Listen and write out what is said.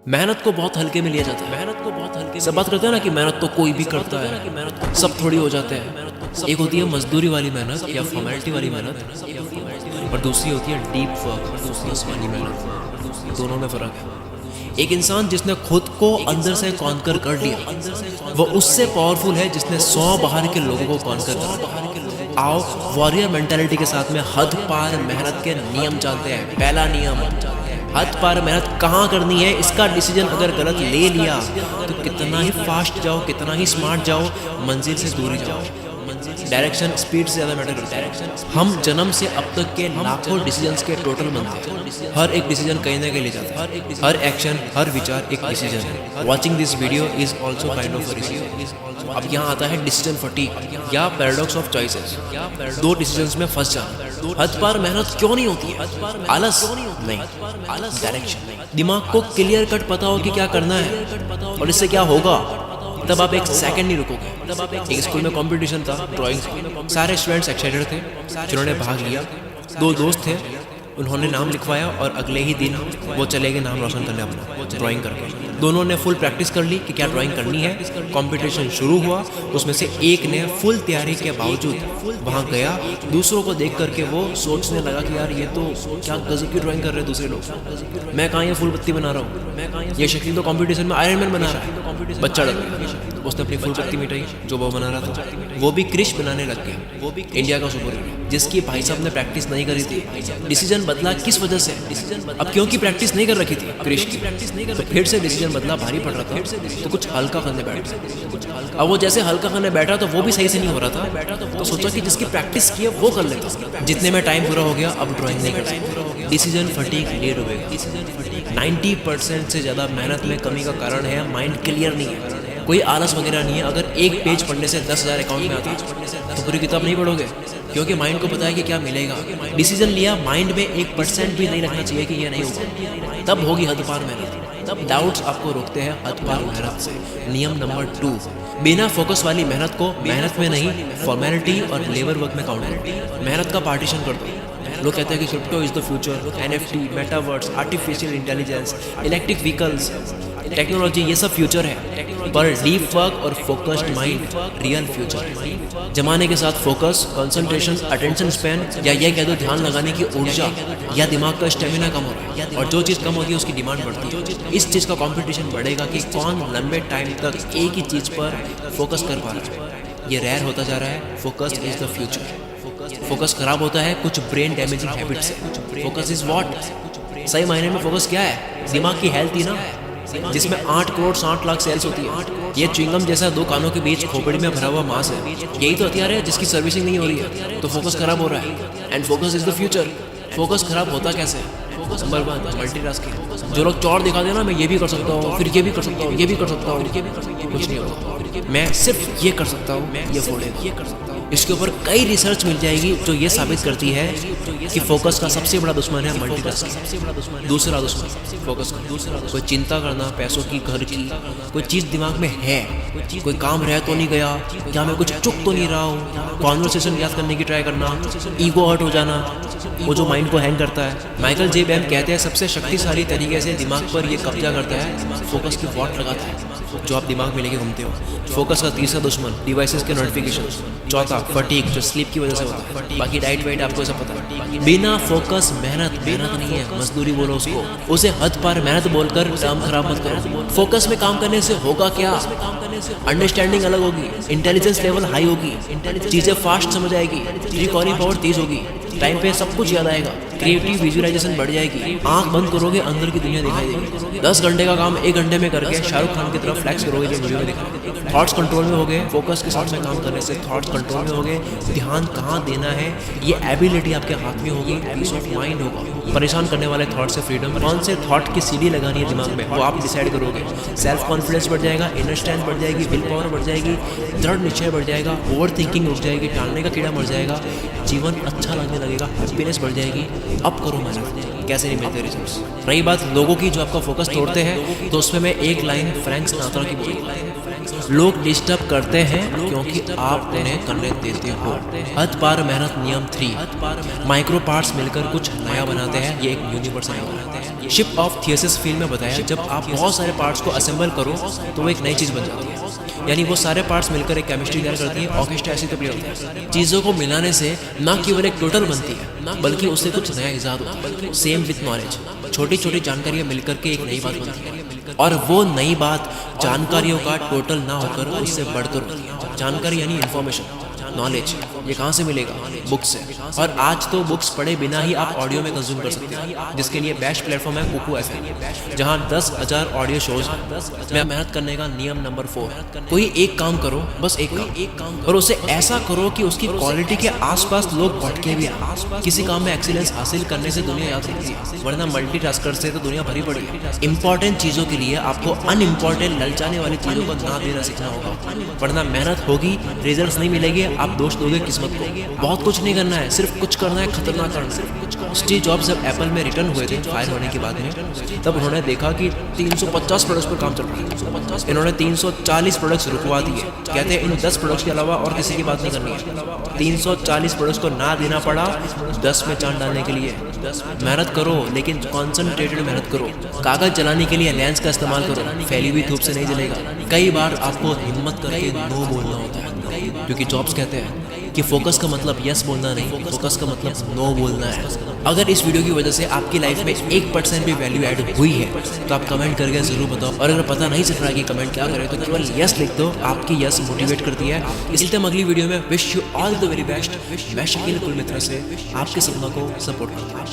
मेहनत को बहुत हल्के में लिया जाता है। मेहनत को बहुत हल्के सब बात करते हैं ना कि मेहनत तो कोई भी करता है, सब थोड़ी हो जाते हैं। एक होती है मजदूरी वाली मेहनत या फॉर्मेलिटी वाली मेहनत, और दूसरी होती है डीप वर्क, फोकस वाली मेहनत। दोनों में फ़र्क है। एक इंसान जिसने खुद को अंदर से कॉन्कर कर लिया, वो उससे पावरफुल है जिसने 100 बाहर के लोगों को कॉन्कर कर। आओ वॉरियर मेंटालिटी के साथ में हद पार मेहनत के नियम जानते हैं। पहला नियम, हद पार मेहनत कहाँ करनी है, इसका डिसीजन अगर गलत ले लिया तो कितना ही फास्ट जाओ, कितना ही स्मार्ट जाओ, मंजिल से दूर ही जाओ। डायरेक्शन स्पीड से ज़्यादा मैटर करता है। हम जन्म से अब तक के लाखों डिसीजंस के टोटल बनते हैं। हर एक डिसीजन कहीं ना कहीं ले जाता है। हर एक्शन, हर विचार एक डिसीजन है। Watching this video is also kind of a decision. अब यहाँ आता है डिसीजन फटीग या पैराडॉक्स ऑफ चॉइसेस। दो डिसीजंस में फंस जाना। हद पार मेहनत क्यों नहीं होती है? आलस नहीं, डायरेक्शन। दिमाग को क्लियर कट पता हो कि क्या करना है और इससे क्या होगा, तब आप एक सेकंड नहीं रुकोगे। एक स्कूल में कंपटीशन था ड्राइंग का। सारे स्टूडेंट्स एक्साइटेड थे जिन्होंने भाग लिया। दो दोस्त थे, उन्होंने नाम लिखवाया और अगले ही दिन वो चले गए नाम रोशन करने अपना ड्राइंग करके। दोनों ने फुल प्रैक्टिस कर ली कि क्या ड्राइंग करनी है। कंपटीशन शुरू हुआ, उसमें से एक ने फुल तैयारी के बावजूद वहाँ गया। दूसरों को देख करके वो सोचने लगा कि यार ये तो क्या गजब की ड्राइंग कर रहे हैं दूसरे लोग, मैं कहाँ ये फुल पत्ती बना रहा हूँ, ये शकील तो कंपटीशन में आयरन मैन बना रहा है। बच्चा डर गया, उसने अपनी फुल पत्ती मिटाई जो वो बना रहा था। वो भी क्रिश बनाने लग गया, वो भी इंडिया का सुपर हीरो जिसकी भाई साहब ने प्रैक्टिस नहीं करी थी। डिसीजन बदला किस वजह से? अब क्योंकि प्रैक्टिस नहीं कर रखी थी क्रिश की, तो फिर से डिसीजन बदला, भारी पड़ रहा था तो कुछ हल्का करने बैठा। अब वो जैसे हल्का करने बैठा तो वो भी सही से नहीं हो रहा था, तो सोचा कि जिसकी प्रैक्टिस की है वो कर लेता। जितने में टाइम पूरा हो गया, अब ड्राइंग नहीं कर। Decision fatigue late हुएगा। 90% से ज़्यादा मेहनत में कमी का कारण है माइंड क्लियर नहीं है। कोई आलस वगैरह नहीं है। अगर एक पेज पढ़ने से 10,000 अकाउंट में आता तो पूरी किताब नहीं पढ़ोगे, क्योंकि माइंड को पता है कि क्या मिलेगा। डिसीजन लिया, माइंड में 1% भी नहीं रखना चाहिए कि ये नहीं होगा, तब होगी हद पार मेहनत। तब डाउट्स आपको रोकते हैं हद पार मेहनत से। नियम नंबर 2, बिना फोकस वाली मेहनत को मेहनत में नहीं, फॉर्मेलिटी और लेबर वर्क में काउंट करो। मेहनत का पार्टीशन कर दो। लोग कहते हैं कि crypto is the future, NFT, metaverse, artificial intelligence, electric vehicles, technology, ये सब फ्यूचर है, पर डीप वर्क और फोकस्ड माइंड रियल फ्यूचर है। जमाने के साथ फोकस, कंसंट्रेशन, अटेंशन स्पैन या ये कह दो ध्यान लगाने की ऊर्जा या दिमाग का स्टेमिना कम हो रहा है, और जो चीज़ कम होती है उसकी डिमांड बढ़ती है। इस चीज़ का कंपटीशन बढ़ेगा कि कौन लंबे टाइम तक एक ही चीज़ पर फोकस कर पा रहा है। ये रेयर होता जा रहा है। Focus is the future. Focus खराब होता है कुछ ब्रेन डैमेजिंग हैबिट से। Focus is what? सही मायने में फोकस क्या है? दिमाग की हेल्थ ही ना, जिसमें 8 करोड़ 60 लाख सेल्स होती है। ये च्युइंगम जैसा 2 कानों के बीच खोपड़ी में भरा हुआ मांस है। यही तो हथियार है जिसकी सर्विसिंग नहीं हो रही है, तो फोकस खराब हो रहा है। And focus is the future. Focus खराब होता कैसे? Number 1, multitasking. जो लोग चौड़ दिखा देना, मैं ये भी कर सकता हूँ, फिर ये भी कर सकता हूँ, ये भी कर सकता हूँ, कुछ नहीं होता। मैं सिर्फ ये कर सकता हूँ, ये फोल्ड ये कर सकता हूँ। इसके ऊपर कई रिसर्च मिल जाएगी जो ये साबित करती है कि फोकस का सबसे बड़ा दुश्मन है मल्टीटास्किंग। दूसरा दुश्मन फोकस का कोई चिंता करना, पैसों की, घर की, कोई चीज़ दिमाग में है, कोई काम रह तो नहीं गया, क्या मैं कुछ चुक तो नहीं रहा हूँ, कॉन्वर्सेशन याद करने की ट्राई करना, ईगो हर्ट हो जाना, वो जो माइंड को हैंग करता है। माइकल जे बैम कहते हैं सबसे शक्तिशाली तरीके से दिमाग पर ये कब्जा करता है, फोकस की वॉट लगाता है जो आप दिमाग में लेके घूमते हो। फोकस का तीसरा दुश्मन डिवाइसेस के नोटिफिकेशन। चौथा फटीग, जो स्लीप की वजह से होता है। बाकी डाइट वाइट आपको सब पता है। बिना फोकस मेहनत नहीं है, मजदूरी बोलो उसको। उसे हद पार मेहनत बोलकर काम खराब मत करो। फोकस में काम करने से होगा क्या? अंडरस्टैंडिंग अलग होगी, इंटेलिजेंस लेवल हाई होगी, चीज़ें फास्ट समझ आएगी, रिकॉर्डिंग पावर तेज होगी, टाइम पे सब कुछ याद आएगा, क्रिएटिव विजुअलाइजेशन बढ़ जाएगी, आंख बंद करोगे अंदर की दुनिया दिखाई देगी। 10 घंटे का काम 1 घंटे में करके शाहरुख खान की तरफ फ्लैक्स करोगे जो वीडियो में दिखाई। थॉट्स कंट्रोल में हो गए। फोकस के साथ में काम करने से थॉट्स कंट्रोल में हो गए। ध्यान कहाँ देना है ये एबिलिटी आपके हाथ में होगी। पीस ऑफ माइंड होगा। परेशान करने वाले थॉट से फ्रीडम। कौन से थॉट की सीढ़ी लगानी है दिमाग में वो आप डिसाइड करोगे। सेल्फ कॉन्फिडेंस बढ़ जाएगा, इनर स्ट्रेंथ बढ़ जाएगी, विल पावर बढ़ जाएगी, दृढ़ निश्चय बढ़ जाएगा, ओवर थिंकिंग रुक जाएगी, टालने का कीड़ा मर जाएगा, जीवन अच्छा लगने लगेगा, हैप्पीनेस बढ़ जाएगी। अब करो मेहनत। कैसे नहीं मिलते रिजल्ट्स। रही बात लोगों की जो आपका फोकस तोड़ते हैं, तो उसमें मैं एक लाइन फ्रैंक सिनात्रा की बोलूँगा, लोग डिस्टर्ब करते हैं क्योंकि आप उन्हें करने देते हो। हद पार मेहनत नियम 3, माइक्रो पार्ट्स मिलकर कुछ नया बनाते हैं, ये एक यूनिवर्सल है। शिप ऑफ थियोसिस फिल्म में बताया, जब आप बहुत सारे पार्ट्स को असेंबल करो तो वो एक नई चीज़ बन जाती है। यानी वो सारे पार्ट्स मिलकर एक केमिस्ट्री तैयार करती है। ऑर्केस्ट्रा ऐसी तो प्ले होता है। चीज़ों को मिलाने से ना केवल एक टोटल बनती है, बल्कि उससे कुछ नया इजाद होता है। सेम विथ नॉलेज, छोटी छोटी जानकारियाँ मिलकर के एक नई बात बनती है, और वो नई बात जानकारियों का टोटल ना होकर उससे बढ़कर होती है। जानकारी यानी इन्फॉर्मेशन, नॉलेज, ये कहाँ से मिलेगा? बुक्स से। और आज तो बुक्स पढ़े बिना ही आप ऑडियो में कंज्यूम कर सकते हैं, जिसके लिए बेस्ट प्लेटफॉर्म है कुकू FM, जहाँ 10,000 ऑडियो शोज हैं। मेहनत करने का नियम नंबर 4, कोई एक काम करो, बस एक काम, और उसे ऐसा करो कि उसकी क्वालिटी के आसपास लोग भटके भी आए। किसी काम में एक्सीलेंस हासिल करने से दुनिया याद रखती है, वरना मल्टीटास्कर से तो दुनिया भरी पड़ी है। इंपॉर्टेंट चीज़ों के लिए आपको अनइम्पॉर्टेंट ललचाने वाली चीज़ों को ना देना सीखना होगा, वरना मेहनत होगी, रिजल्ट्स नहीं मिलेंगे, आप दोष दोगे किस्मत को। बहुत कुछ नहीं करना है, सिर्फ कुछ करना है, खतरनाक करना है। स्टीव जॉब्स जब एप्पल में रिटर्न हुए थे फायर होने के बाद में, तब उन्होंने देखा कि 350 प्रोडक्ट्स पर काम चल रहा है। इन्होंने 340 प्रोडक्ट्स रुकवा दिए। कहते हैं इन 10 प्रोडक्ट्स के अलावा और किसी की बात नहीं करनी है। 340 प्रोडक्ट्स को ना देना पड़ा 10 में चांद डालने के लिए। मेहनत करो, लेकिन कॉन्सनट्रेटेड मेहनत करो। कागज जलाने के लिए लेंस का इस्तेमाल करो, फैली हुई धूप से नहीं जलेगा। कई बार आपको हिम्मत करके नो बोलना होता है, क्योंकि जॉब्स कहते हैं कि फोकस का मतलब यस बोलना नहीं, फोकस का मतलब नो बोलना है। अगर इस वीडियो की वजह से आपकी लाइफ में 1% भी वैल्यू ऐड हुई है, तो आप कमेंट करके जरूर बताओ। और अगर पता नहीं चल रहा है कि कमेंट क्या करें, तो केवल यस लिख दो, आपकी यस मोटिवेट करती है। इसलिए हम अगली वीडियो में wish you all the very best. मैं शकील कुल मित्र से आपके सपनों को सपोर्ट करता हूँ।